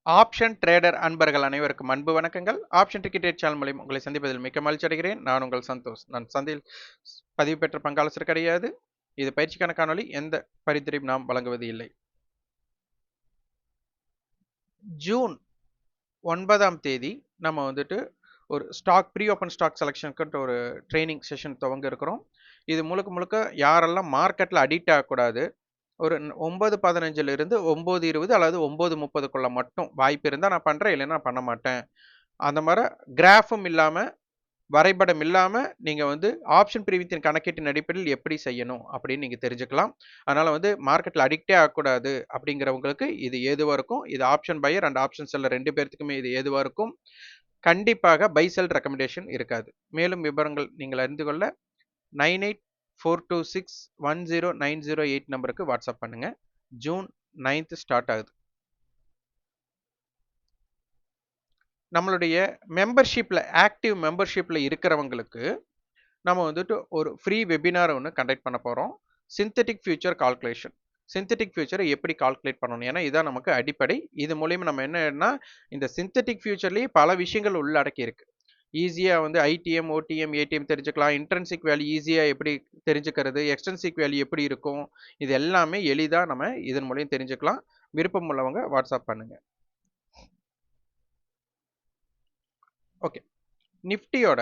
Option trader அன்பர்கள் அனைவருக்கும் அன்பு வணக்கங்கள். ஆப்ஷன் டிக்கெட் சேனல் மூலம் உங்களை சந்திப்பதில் மிக்க மகிழ்ச்சி அடைகிறேன். நான் உங்கள் சந்தோஷ். நான் சந்தையில் பதிவு பெற்ற பங்காளர் கிடையாது. இது பயிற்சிக்கான காணொலி. எந்த பரிந்துரையும் நாம் வழங்குவது இல்லை. ஜூன் 9ஆம் தேதி நம்ம வந்துட்டு ஒரு ஸ்டாக் ப்ரீ ஓப்பன் ஸ்டாக் செலெக்ஷனுக்கு ஒரு ட்ரைனிங் செஷன் துவங்க இருக்கிறோம். இது முழுக்க முழுக்க யாரெல்லாம் மார்க்கெட்டில் அடிக்ட் ஆகக்கூடாது, ஒரு 9:15 இருந்து 9:20 அல்லது 9:30க்குள்ள மட்டும் வாய்ப்பு இருந்தால் நான் பண்ணுறேன், இல்லைன்னா நான் பண்ண மாட்டேன். அந்த மாதிரி கிராஃபும் இல்லாமல், வரைபடம் இல்லாமல் நீங்கள் வந்து ஆப்ஷன் பிரிவித்தின் கணக்கீட்டின் அடிப்படையில் எப்படி செய்யணும் அப்படின்னு நீங்கள் தெரிஞ்சுக்கலாம். அதனால் வந்து மார்க்கெட்டில் அடிக்டே ஆகக்கூடாது அப்படிங்கிறவங்களுக்கு இது ஏதுவாக இருக்கும். இது option pier and option seller 2 பேர்த்துக்குமே இது ஏதுவாக இருக்கும். கண்டிப்பாக பை செல் ரெக்கமெண்டேஷன் இருக்காது. மேலும் விவரங்கள் நீங்கள் அறிந்து கொள்ள 9842610908 நம்பருக்கு வாட்ஸ்அப் பண்ணுங்க. ஜூன் 9th ஸ்டார்ட் ஆகுது. நம்மளுடைய மெம்பர்ஷிப்பில், ஆக்டிவ் மெம்பர்ஷிப்பில் இருக்கிறவங்களுக்கு நம்ம வந்துட்டு ஒரு ஃப்ரீ வெபினார் ஒன்று கண்டக்ட் பண்ண போகிறோம். Synthetic future calculation. சிந்தட்டிக் ஃபியூச்சரை எப்படி கால்குலேட் பண்ணணும், ஏன்னா இதான் நமக்கு அடிப்படை. இது மூலியமாக நம்ம என்னன்னா, இந்த சிந்தட்டிக் ஃபியூச்சர்லேயே பல விஷயங்கள் உள்ளடக்கி இருக்கு. ஈஸியாக வந்து ஐடிஎம், ஓடிஎம், ஏடிஎம் தெரிஞ்சுக்கலாம். இன்ட்ரென்சிக் வேல்யூ ஈஸியாக எப்படி தெரிஞ்சுக்கிறது, எக்ஸ்டென்சிக் வேல்யூ எப்படி இருக்கும், இது எல்லாமே எளிதாக நம்ம இதன் மூலியம் தெரிஞ்சுக்கலாம். விருப்பம் உள்ளவங்க வாட்ஸ்அப் பண்ணுங்க. ஓகே, நிஃப்டியோட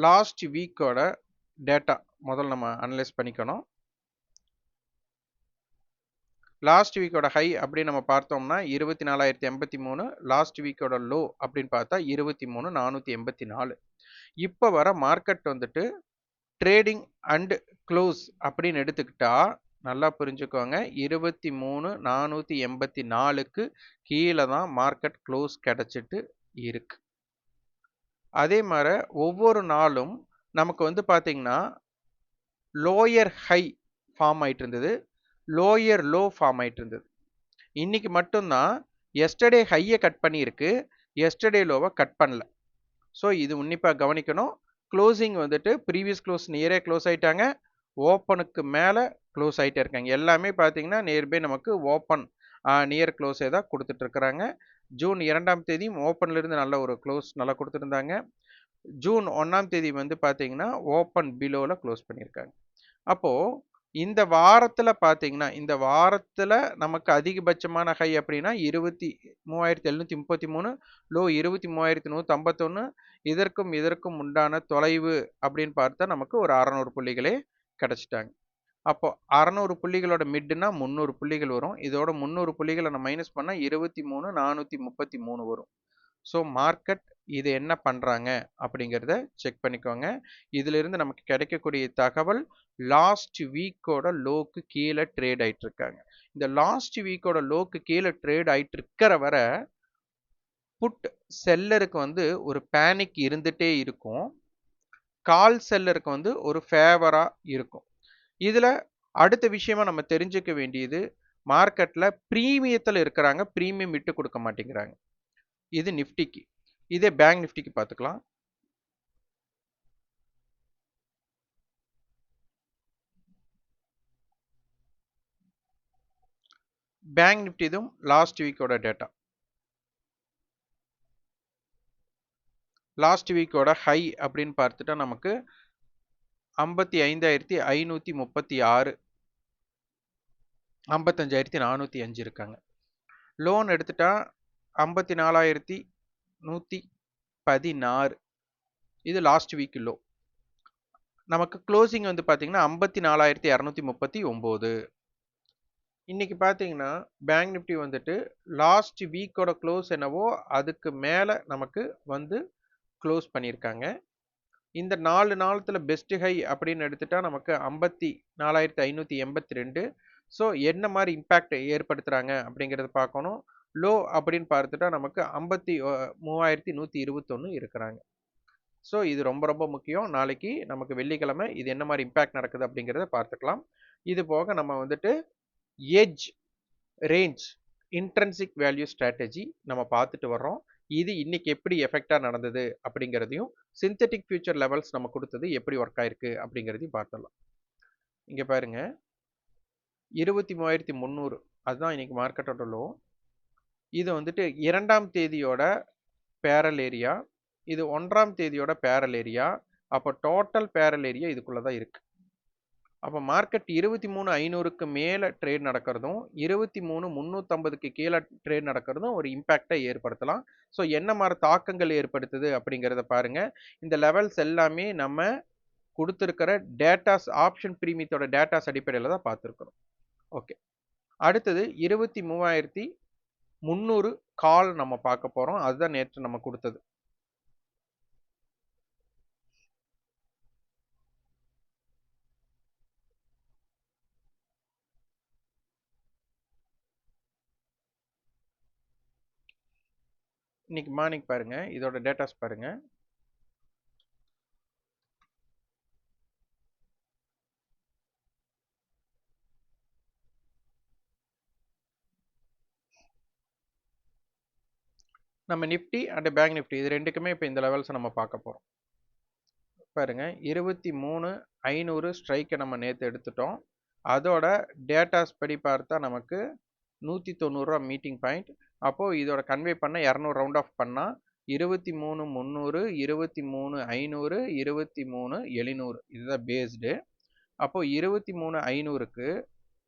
லாஸ்ட் வீக்கோட டேட்டா முதல்ல நம்ம அனலைஸ் பண்ணிக்கணும். லாஸ்ட் வீக்கோட ஹை அப்படின்னு நம்ம பார்த்தோம்னா 24,083. லாஸ்ட் வீக்கோட லோ அப்படின்னு பார்த்தா 23,484. இப்போ வர மார்க்கெட் வந்துட்டு ட்ரேடிங் அண்ட் க்ளோஸ் அப்படின்னு எடுத்துக்கிட்டா நல்லா புரிஞ்சுக்கோங்க, 23,484க்கு கீழே தான் மார்க்கெட் க்ளோஸ் கிடைச்சிட்டு இருக்கு. அதே மாதிரி ஒவ்வொரு நாளும் நமக்கு வந்து பார்த்தீங்கன்னா லோயர் ஹை ஃபார்ம் ஆயிட்டு இருந்தது, லோயர் லோ ஃபார்ம் ஆயிட்டு இருந்தது. இன்னைக்கு மட்டும்தான் எஸ்டர்டே ஹையை கட் பண்ணியிருக்கு, எஸ்டர்டே லோவை கட் பண்ணல. ஸோ இது உன்னிப்பாக கவனிக்கணும். க்ளோசிங் வந்துட்டு ப்ரீவியஸ் க்ளோஸ் நியரே க்ளோஸ் ஆயிட்டாங்க, ஓப்பனுக்கு மேலே க்ளோஸ் ஆகிட்டே இருக்காங்க. எல்லாமே பார்த்தீங்கன்னா நியர்பை நமக்கு ஓப்பன் நியர் க்ளோஸே தான் கொடுத்துட்டு இருக்கிறாங்க. ஜூன் 2ஆம் தேதியும் ஓப்பன்லேருந்து நல்ல ஒரு க்ளோஸ் நல்லா கொடுத்துருந்தாங்க. ஜூன் 1ஆம் தேதி வந்து பார்த்தீங்கன்னா ஓப்பன் பிலோவில் க்ளோஸ் பண்ணியிருக்காங்க. அப்போது இந்த வாரத்தில் பார்த்தீங்கன்னா, இந்த வாரத்தில் நமக்கு அதிகபட்சமான ஹை அப்படின்னா 23,733, லோ 23,151. இதற்கும் உண்டான தொலைவு அப்படின்னு பார்த்தா நமக்கு ஒரு 600 புள்ளிகளே கிடச்சிட்டாங்க. அப்போ 600 புள்ளிகளோட மிட்னா 300 புள்ளிகள் வரும். இதோட 300 புள்ளிகளை நம்ம மைனஸ் பண்ணால் 23,433 வரும். ஸோ மார்க்கெட் இது என்ன பண்ணுறாங்க அப்படிங்கிறத செக் பண்ணிக்கோங்க. இதிலிருந்து நமக்கு கிடைக்கக்கூடிய தகவல், லாஸ்ட் வீக்கோட லோக்கு கீழே ட்ரேட் ஆகிட்டு இருக்காங்க. இந்த லாஸ்ட் வீக்கோட லோக்கு கீழே ட்ரேட் ஆகிட்டு இருக்கிற வரை புட் செல்லருக்கு வந்து ஒரு பேனிக் இருந்துகிட்டே இருக்கும், கால் செல்லருக்கு வந்து ஒரு ஃபேவராக இருக்கும். இதில் அடுத்த விஷயமா நம்ம தெரிஞ்சுக்க வேண்டியது, மார்க்கெட்டில் ப்ரீமியத்தில் இருக்கிறாங்க, ப்ரீமியம் விட்டு கொடுக்க மாட்டேங்கிறாங்க. இது நிஃப்டிக்கு. இதே பேங்க் நிஃப்டிக்கு பார்த்துக்கலாம். பேங்க் நிஃப்டி இதுவும் லாஸ்ட் வீக்கோட டேட்டா. லாஸ்ட் வீக்கோட ஹை அப்படின்னு பார்த்துட்டா நமக்கு 55,536, 55,405 இருக்காங்க. லோன் எடுத்துட்டா 54,116, இது லாஸ்ட் வீக் லோ. நமக்கு க்ளோசிங் வந்து பார்த்தீங்கன்னா 54,239. இன்னைக்கு பார்த்தீங்கன்னா பேங்க் நிஃப்டி வந்துட்டு லாஸ்ட் வீக்கோட க்ளோஸ் என்னவோ அதுக்கு மேலே நமக்கு வந்து க்ளோஸ் பண்ணியிருக்காங்க. இந்த 4 நாளத்தில் பெஸ்ட் ஹை அப்படின்னு எடுத்துட்டா நமக்கு 54,582. ஸோ என்ன மாதிரி இம்பேக்ட் ஏற்படுத்துகிறாங்க அப்படிங்கிறத பார்க்கணும். லோ அப்படின்னு பார்த்துட்டா நமக்கு 53,121 இருக்கிறாங்க. ஸோ இது ரொம்ப ரொம்ப முக்கியம். நாளைக்கு நமக்கு வெள்ளிக்கிழமை இது என்ன மாதிரி இம்பேக்ட் நடக்குது அப்படிங்கிறத பார்த்துக்கலாம். இது போக நம்ம வந்துட்டு edge, range, intrinsic value strategy நம்ம பார்த்துட்டு வர்றோம். இது இன்னைக்கு எப்படி எஃபெக்டாக நடந்தது அப்படிங்கிறதையும், சிந்தட்டிக் ஃபியூச்சர் லெவல்ஸ் நம்ம கொடுத்தது எப்படி ஒர்க் ஆயிருக்கு அப்படிங்கிறதையும் பார்த்துடலாம். இங்கே பாருங்க, 23,300 அதுதான் இன்னைக்கு மார்க்கெட்டோட லோ. இது வந்துட்டு 2ஆம் தேதியோட பேரல் ஏரியா, இது 1ஆம் தேதியோட பேரல் ஏரியா. அப்போ டோட்டல் பேரல் ஏரியா இதுக்குள்ள தான் இருக்கு. அப்போ மார்க்கெட் 23,500க்கு மேல ட்ரேட் நடக்கிறதும் 23,350க்கு கீழே ட்ரேட் நடக்கிறதும் ஒரு இம்பேக்டை ஏற்படுத்தலாம். ஸோ என்ன மாதிரி தாக்கங்கள் ஏற்படுத்துது அப்படிங்கிறத பாருங்க. இந்த லெவல்ஸ் எல்லாமே நம்ம கொடுத்துருக்கிற டேட்டாஸ் ஆப்ஷன் பிரீமியத்தோட டேட்டாஸ் அடிப்படையில் தான் பார்த்துருக்குறோம். ஓகே, அடுத்தது 23,300 கால் நம்ம பார்க்க போறோம். அதுதான் நேற்று நம்ம கொடுத்தது. இன்னைக்கு மார்னிங் பாருங்க, இதோட டேட்டாஸ் பாருங்க. நம்ம நிஃப்டி அண்ட் பேங்க் நிஃப்டி இது ரெண்டுக்குமே இப்போ இந்த லெவல்ஸ் நம்ம பார்க்க போறோம். பாருங்க, 23,500 ஸ்ட்ரைக்கை நம்ம நேற்று எடுத்துட்டோம். அதோட டேட்டாஸ் படி பார்த்தா நமக்கு 190 ரூபா மீட்டிங் பாயிண்ட். அப்போ இதோட கன்வே பண்ண 200 ரவுண்ட் ஆஃப் பண்ணா 23,300, 23,500, 23,700 இதுதான் பேஸ்டு. அப்போ 23,500க்கு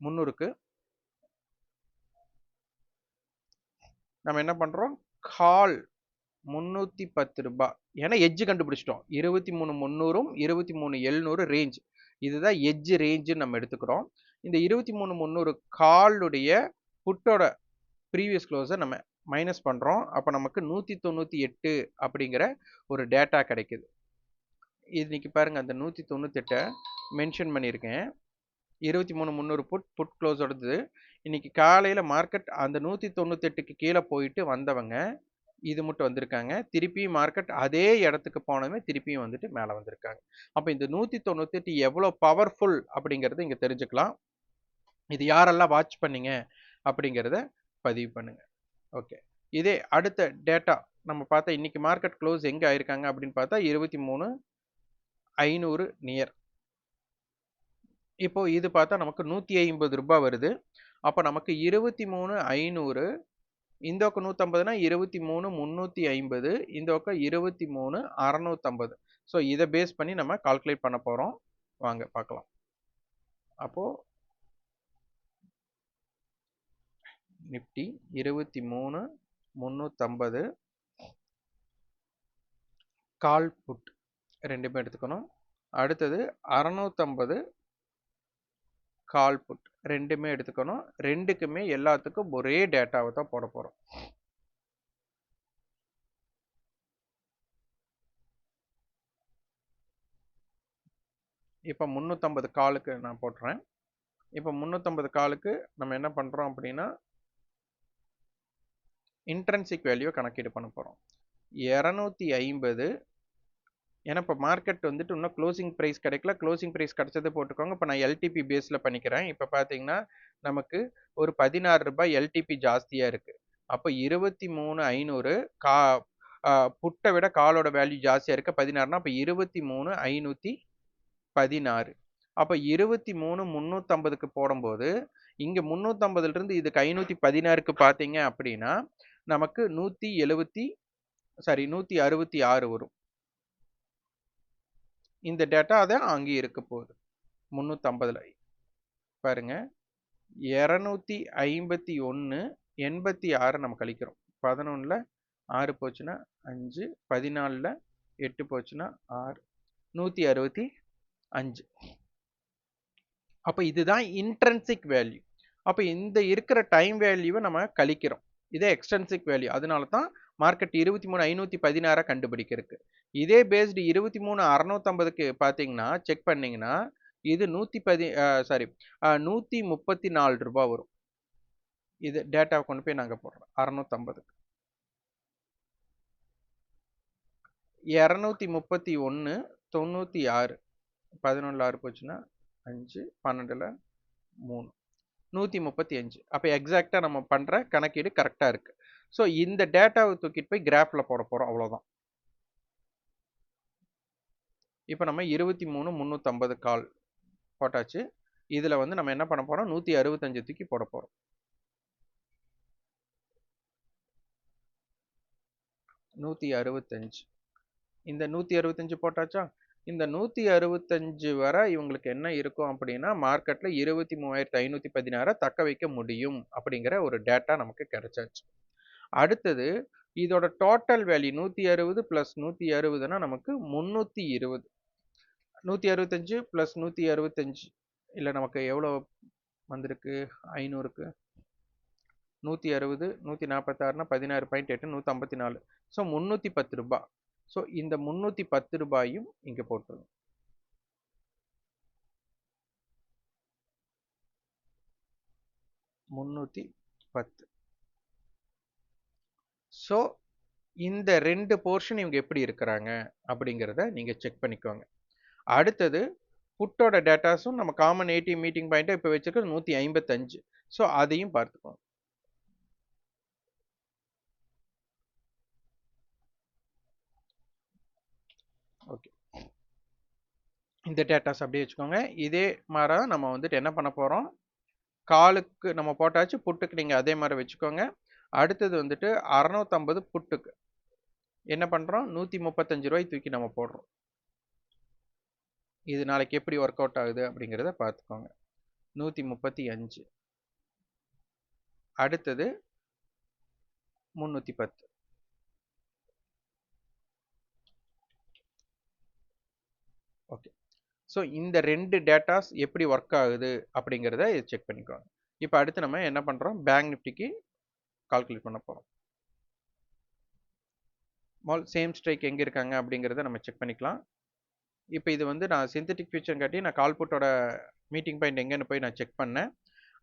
300க்கு நம்ம என்ன பண்றோம், கால் 310 ரூபாய். ஏன்னா எட்ஜ் கண்டுபிடிச்சிட்டோம். 23,300ம் 23,700 ரேஞ்ச், இதுதான் எட்ஜ் ரேஞ்சுன்னு நம்ம எடுத்துக்கிறோம். இந்த 23,300 காலுடைய புட்டோட ப்ரீவியஸ் க்ளோஸை நம்ம மைனஸ் பண்ணுறோம். அப்போ நமக்கு 198 அப்படிங்கிற ஒரு டேட்டா கிடைக்குது. இன்னைக்கு பாருங்க, அந்த 198 மென்ஷன் பண்ணியிருக்கேன். 23,300 புட் க்ளோஸோடது. இன்னைக்கு காலையில் மார்க்கெட் அந்த 198க்கு கீழே போயிட்டு வந்தவங்க இது மட்டும் வந்திருக்காங்க. திருப்பியும் மார்க்கெட் அதே இடத்துக்கு போனதுமே திருப்பியும் வந்துட்டு மேலே வந்திருக்காங்க. அப்போ இந்த 198 எவ்வளோ பவர்ஃபுல் அப்படிங்கிறத இங்கே தெரிஞ்சுக்கலாம். இது யாரெல்லாம் வாட்ச் பண்ணீங்க அப்படிங்கிறத பதிவு பண்ணுங்க. ஓகே, இதே அடுத்த டேட்டா நம்ம பார்த்தா இன்னைக்கு மார்க்கெட் க்ளோஸ் எங்கே ஆயிருக்காங்க அப்படின்னு பார்த்தா 23,500 நியர். இப்போ இது பார்த்தா நமக்கு 150 ரூபாய் வருது. அப்போ நமக்கு 23,500, இந்த பக்கம் 150னா 23,350, இந்த பக்கம் 23,650. ஸோ இதை பேஸ் பண்ணி நம்ம கால்குலேட் பண்ண போகிறோம். வாங்க பார்க்கலாம். அப்போ நிஃப்டி 23,350 கால் புட் ரெண்டுமே எடுத்துக்கணும். அடுத்தது 650 கால் புட் ரெண்டுமே எடுத்துக்கணும். ரெண்டுக்குமே எல்லாத்துக்கும் ஒரே டேட்டாவை தான் போட போகிறோம். இப்போ 350 காலுக்கு நான் போட்டுறேன். இப்போ 350 காலுக்கு நம்ம என்ன பண்ணுறோம் அப்படின்னா இன்ட்ரென்சிக் வேல்யூ கணக்கீடு பண்ண போகிறோம். 250. ஏன்னா இப்போ மார்க்கெட் வந்துட்டு இன்னும் க்ளோசிங் ப்ரைஸ் கிடைக்கல. க்ளோசிங் ப்ரைஸ் கிடைச்சது போட்டுக்கோங்க. இப்போ நான் எல்டிபி பேஸில் பண்ணிக்கிறேன். இப்போ பார்த்தீங்கன்னா நமக்கு ஒரு 16 ரூபாய் எல்டிபி ஜாஸ்தியாக இருக்குது. அப்போ 23,500 கா புட்டை விட காலோட வேல்யூ ஜாஸ்தியாக இருக்குது 16னா, அப்போ 23,516. அப்போ 23,350க்கு போடும்போது இங்கே 350லிருந்து இதுக்கு 516க்கு பார்த்தீங்க அப்படின்னா நமக்கு 166 வரும். இந்த டேட்டா தான் அங்கே இருக்க போகுது. 350ல் பாருங்க, 251, 86 நம்ம கழிக்கிறோம். 11ல் 6 போச்சுன்னா 5, 14ல் 8 போச்சுன்னா 6, 165. அப்போ இதுதான் இன்ட்ரென்சிக் வேல்யூ. அப்போ இந்த இருக்கிற டைம் வேல்யூவை நம்ம கழிக்கிறோம். இதே எக்ஸ்ட்ரென்சிக் வேல்யூ. அதனால தான் மார்க்கெட் 23,516 கண்டுபிடிக்கிறதுக்கு. இதே பேஸ்டு 23,650க்கு பார்த்தீங்கன்னா செக் பண்ணிங்கன்னா இது 134 ரூபாய் வரும். இது டேட்டாவை கொண்டு போய் நாங்கள் போடுறோம். 650க்கு 231, 96, 11ல் 6 போச்சுன்னா 5, 12ல் 3, 135. அப்போ எக்ஸாக்டாக நம்ம பண்ணுற கணக்கீடு கரெக்டாக இருக்குது. ஸோ இந்த டேட்டாவை தூக்கிட்டு போய் கிராஃபில் போட போகிறோம், அவ்வளோதான். இப்போ நம்ம 23,350 கால் போட்டாச்சு. இதில் வந்து நம்ம என்ன பண்ண போகிறோம், 165 தூக்கி போட போகிறோம். 165. இந்த 165 போட்டாச்சா? இந்த 165 வரை இவங்களுக்கு என்ன இருக்கும் அப்படின்னா மார்க்கெட்ல 23,516 தக்க வைக்க முடியும் அப்படிங்கிற ஒரு டேட்டா நமக்கு கிடைச்சாச்சு. அடுத்தது இதோட டோட்டல் வேல்யூ 160 பிளஸ் 160னா நமக்கு 320. 165 பிளஸ் 165 இல்லை நமக்கு எவ்வளோ வந்திருக்கு 500க்கு 160 146னா 16.8 154. ஸோ 310 ரூபாய். ஸோ இந்த 310 ரூபாயும் இங்கே போட்டுருங்க. முன்னூத்தி 10. ஸோ இந்த 2 போர்ஷன் இவங்க எப்படி இருக்கிறாங்க அப்படிங்கிறத நீங்க செக் பண்ணிக்கோங்க. அடுத்தது புட்டோட டேட்டாஸும் நம்ம காமன் ஏடிஎம் மீட்டிங் பாயிண்ட்டை இப்போ வச்சிருக்கிறது 155. ஸோ அதையும் பார்த்துக்கோங்க. ஓகே, இந்த டேட்டாஸ் அப்படியே வச்சுக்கோங்க. இதே மாதிரி நம்ம வந்துட்டு என்ன பண்ண போகிறோம், காலுக்கு நம்ம போட்டாச்சு, புட்டுக்கு நீங்கள் அதே மாதிரி வச்சுக்கோங்க. அடுத்தது வந்துட்டு 650 புட்டுக்கு என்ன பண்ணுறோம், 135 ரூபாய் தூக்கி நம்ம போடுறோம். இது நாளைக்கு எப்படி ஒர்க் அவுட் ஆகுது அப்படிங்கிறத பார்த்துக்கோங்க. 135. அடுத்தது 310. ஓகே, ஸோ இந்த 2 டேட்டாஸ் எப்படி ஒர்க் ஆகுது அப்படிங்கிறத செக் பண்ணிக்கோங்க. இப்போ அடுத்து நம்ம என்ன பண்ணுறோம், பேங்க் நிஃப்டிக்கு கால்குலேட் பண்ண போகிறோம். சேம் ஸ்ட்ரைக் எங்கே இருக்காங்க அப்படிங்கிறத நம்ம செக் பண்ணிக்கலாம். இப்போ இது வந்து நான் சிந்தட்டிக் ஃபியூச்சர் காட்டி நான் கால்புட்டோட மீட்டிங் பாயிண்ட் எங்கேன்னு போய் நான் செக் பண்ணேன்.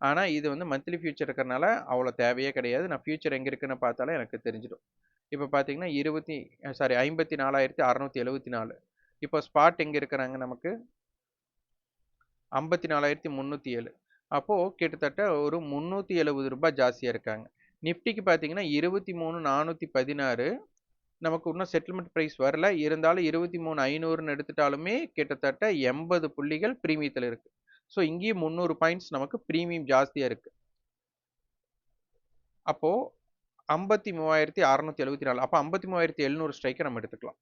ஆனால் இது வந்து மந்த்லி ஃபியூச்சர் இருக்கிறனால அவ்வளோ தேவையே கிடையாது. நான் ஃபியூச்சர் எங்கே இருக்குன்னு பார்த்தாலே எனக்கு தெரிஞ்சிடும். இப்போ பார்த்தீங்கன்னா 54,674. இப்போ ஸ்பாட் எங்கே இருக்கிறாங்க நமக்கு 54,307. அப்போது கிட்டத்தட்ட ஒரு 370 ரூபாய் ஜாஸ்தியாக இருக்காங்க. நிஃப்டிக்கு பார்த்தீங்கன்னா 23,416. நமக்கு இன்னும் செட்டில்மெண்ட் ப்ரைஸ் வரல, இருந்தாலும் 23,500ன்னு எடுத்துட்டாலுமே கிட்டத்தட்ட 80 புள்ளிகள் ப்ரீமியத்தில் இருக்கு. ஸோ இங்கேயும் 300 பாயிண்ட்ஸ் நமக்கு ப்ரீமியம் ஜாஸ்தியாக இருக்கு. அப்போ 53,674. அப்போ 53,700 ஸ்ட்ரைக்கை நம்ம எடுத்துக்கலாம்.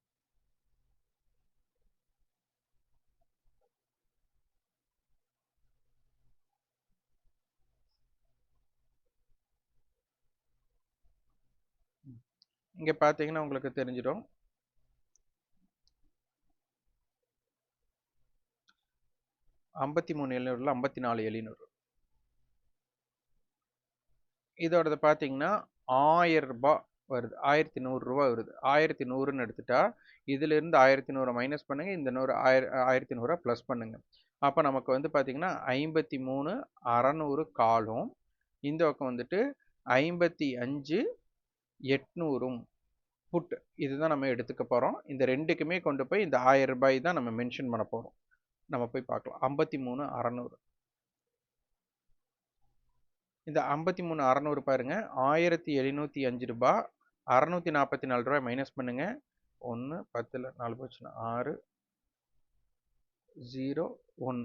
இங்கே பார்த்தீங்கன்னா உங்களுக்கு தெரிஞ்சிடும். $53,700 $54,700. இதோடது பார்த்தீங்கன்னா 1000 ரூபாய் வருது, 1100 ரூபாய் வருது. 1100ன்னு எடுத்துட்டா இதிலிருந்து 1100 மைனஸ் பண்ணுங்க, இந்த 1100 ப்ளஸ் பண்ணுங்க. அப்போ நமக்கு வந்து பார்த்தீங்கன்னா 53,600 காலும், இந்த பக்கம் வந்துட்டு 55,800 புட். இதுதான் நம்ம எடுத்துக்க போகிறோம். இந்த ரெண்டுக்குமே கொண்டு போய் இந்த 1000 ரூபாய் தான் நம்ம மென்ஷன் பண்ண போகிறோம். நம்ம போய் பார்க்கலாம். 53,600. இந்த 53,600 பாருங்க, 1,705 ரூபாய். 644 ரூபாய் மைனஸ் பண்ணுங்க. 1 10ல் 4 போச்சுன்னா 6 0 1.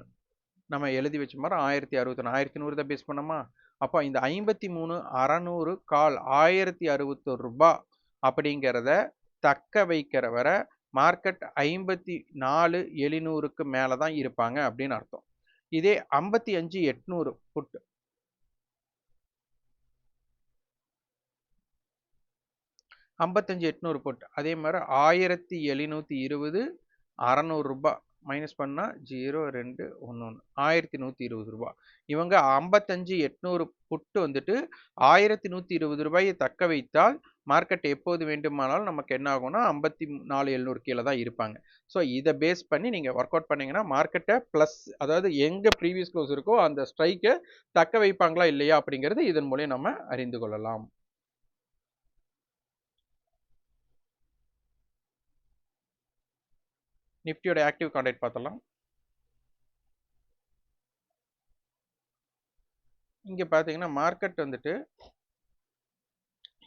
நம்ம எழுதி வச்ச மாதிரி 1,061. 1,100 தான் பேஸ் பண்ணோமா? அப்போ இந்த 53,600 கால் 1,061 ரூபாய் அப்படிங்கிறத தக்க வைக்கிற வரை மார்க்கெட் 54,700க்கு மேலே தான் இருப்பாங்க அப்படின்னு அர்த்தம். இதே 55,800 புட், 55,800 புட், அதே மாதிரி 1,720 600 ரூபாய் மைனஸ் பண்ணால் 0 2 1 1 1,120 ரூபாய். இவங்க 55,800 புட்டு வந்துட்டு 1,120 ரூபாயை தக்க வைத்தால் மார்க்கெட் எப்போது வேண்டுமானாலும் நமக்கு என்ன ஆகும்னா 54,700 கீழே தான் இருப்பாங்க. ஸோ இதை பேஸ் பண்ணி நீங்கள் ஒர்க் அவுட் பண்ணீங்கன்னா மார்க்கெட்டை ப்ளஸ், அதாவது எங்கே ப்ரீவியஸ் க்ளோஸ் இருக்கோ அந்த ஸ்ட்ரைக்கை தக்க வைப்பாங்களா இல்லையா அப்படிங்கிறது இதன் மூலம் நம்ம அறிந்து கொள்ளலாம். நிஃப்டியோட ஆக்டிவ் கான்ட்ராக்ட் பார்த்தலாம். இங்கே பார்த்தீங்கன்னா மார்க்கெட் வந்துட்டு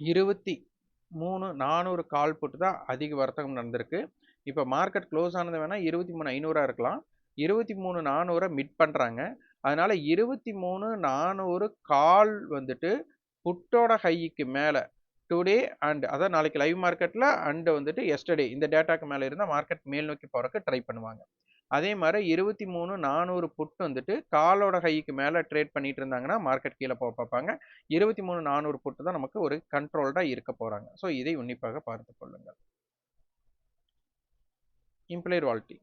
23,400 கால் போட்டு தான் அதிக வர்த்தகம் நடந்திருக்கு. இப்போ மார்க்கெட் க்ளோஸ் ஆனது வேணால் 23,500 இருக்கலாம். 23,400 மிட் பண்ணுறாங்க. அதனால 23,400 கால் வந்துட்டு புட்டோட ஹைக்கு மேலே டுடே அண்ட் அதாவது நாளைக்கு லைவ் மார்க்கெட்டில் அண்ட் வந்துட்டு எஸ்டர்டே இந்த டேட்டாக்கு மேலே இருந்தால் மார்க்கெட் மேல் நோக்கி போகிறக்கு ட்ரை பண்ணுவாங்க. அதே மாதிரி 23,400 புட் வந்துட்டு காலோட ஹைக்கு மேலே ட்ரேட் பண்ணிட்டு இருந்தாங்கன்னா மார்க்கெட் கீழே போக பார்ப்பாங்க. 23,400 புட்டு தான் நமக்கு ஒரு கண்ட்ரோல்டாக இருக்க போகிறாங்க. ஸோ இதை உன்னிப்பாக பார்த்து கொள்ளுங்கள். இம்ப்ளைட் வாலிட்டி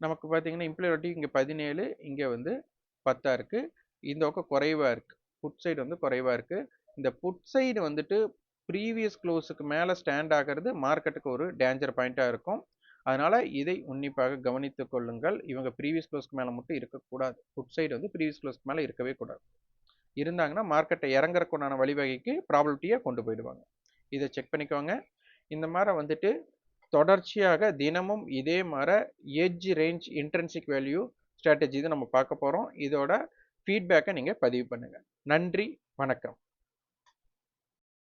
நமக்கு பார்த்தீங்கன்னா இம்ப்ளைட் வாலிட்டி இங்கே 17, இங்கே வந்து 10 இருக்குது. இந்த பக்கம் குறைவாக இருக்குது. புட் சைடு வந்து குறைவாக இருக்குது. இந்த புட் சைடு வந்துட்டு ப்ரீவியஸ் க்ளோஸுக்கு மேலே ஸ்டாண்ட் ஆகிறது மார்க்கெட்டுக்கு ஒரு டேஞ்சர் பாயிண்ட்டாக இருக்கும். அதனால் இதை உன்னிப்பாக கவனித்து கொள்ளுங்கள். இவங்க ப்ரீவியஸ் க்ளோஸ்க்கு மேலே மட்டும் இருக்கக்கூடாது. புட் சைடு வந்து ப்ரீவியஸ் க்ளோஸ்க்கு மேலே இருக்கவே கூடாது. இருந்தாங்கன்னா மார்க்கெட்டை இறங்குறக்குண்டான வழிவகைக்கு ப்ராபபிலிட்டியை கொண்டு போயிடுவாங்க. இதை செக் பண்ணிக்கோங்க. இந்த மாதிரி வந்துட்டு தொடர்ச்சியாக தினமும் இதே மாதிரி edge range intrinsic value strategy தான் நம்ம பார்க்க போகிறோம். இதோட ஃபீட்பேக்கை நீங்கள் பதிவு பண்ணுங்கள். நன்றி, வணக்கம்.